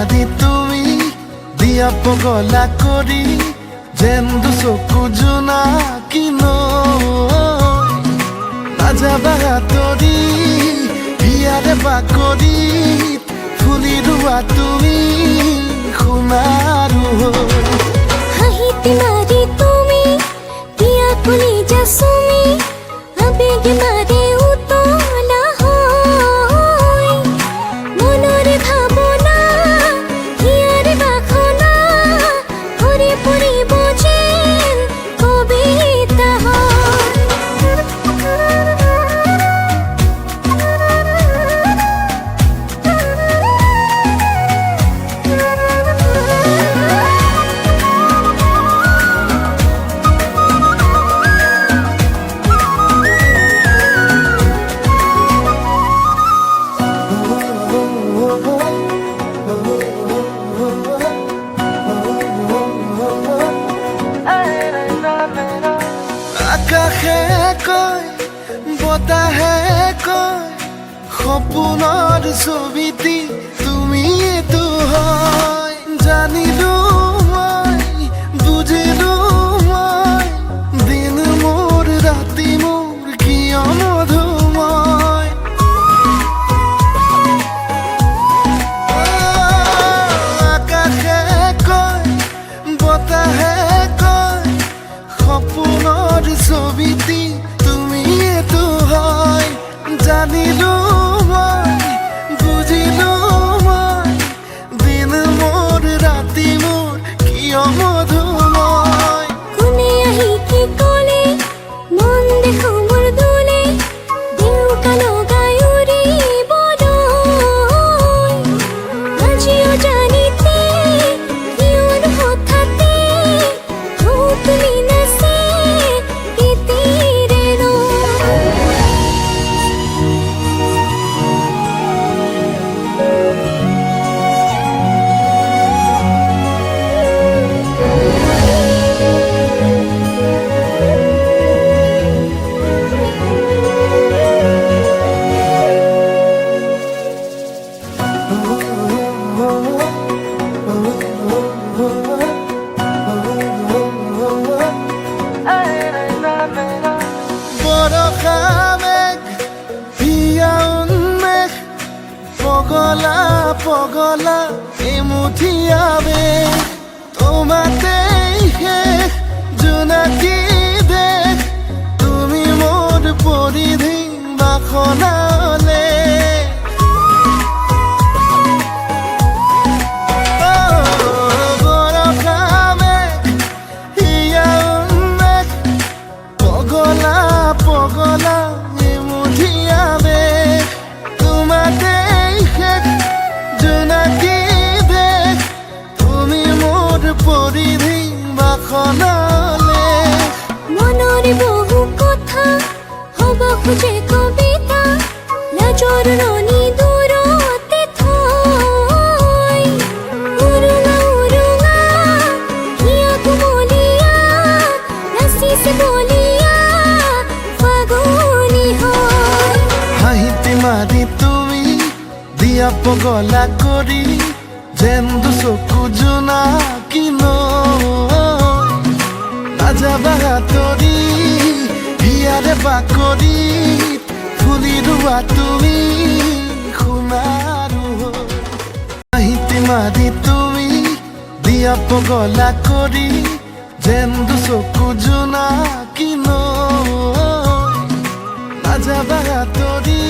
মাৰি তুমি দিয়া পগলা কৰি যেন দুচকু জোনাকী নৈ নাযাবা আঁতৰি হিয়াৰে বাকৰিত ফুলি ৰোৱা তুমি সোণাৰু হাঁহিতে মাৰি তুমি দিয়া কলিজা চুমি আবেগে মাৰে উতলা হৈ মনৰে ভাৱনা হিয়াৰে বাসনা ভৰি পৰিব যেন কবিতা আকাশে কয় বতাহে কয় সপোনৰ ছবিটি তুমিয়েতো হয় জানিলো মই বুজিলো মই দিন মোৰ ৰাতি মোৰ কিয় মধুময় আকাশে কয় বতাহে কয় সপোনৰ ছবিটি তুমিয়েতো হয় জানিলো মই বুজিলো মই দিন মোৰ ৰাতি মোৰ কিয় মধুময় কোনে আহি কি ক'লে মন দেখো মোৰ দোলে দেউকা লগাই উৰিবলৈ আজিও জানিতে কিয়নো হঠাতে তুমি নাচে গীতিৰে বৰষা মেঘ হিয়া উন্মেষ পগলা পগলা এমুঠি আবেগ তোমাতেই শেষ জোনাকী দেশ তুমি মোৰ পৰিধি বাসনালে বৰষা মেঘ হিয়া উন্মেষ পগলা পগলা এমুঠি আবেগ তোমাতেই শেষ জোনাকী দেশ তুমি মোৰ পৰিধি বাসনালে মনৰে বহু কথা হ'ব খোজে কবিতা লাজৰ ৰণি দূৰতে থৈ উৰুঙা উৰুঙা হিয়া কুমলীয়া নাচিছে বলিয়া ফাগুনী হৈ হাঁহিতে মাৰি তুমি দিয়া পগলা কৰি যেন দুচকু জোনাকী নৈ নাযাবা আঁতৰি হিয়াৰে বাকৰিত ফুলি ৰোৱা তুমি সোণাৰু হাঁহিতে মাৰি তুমি দিয়া পগলা কৰি যেন দুচকু জোনাকী নৈ নাযাবা আঁতৰি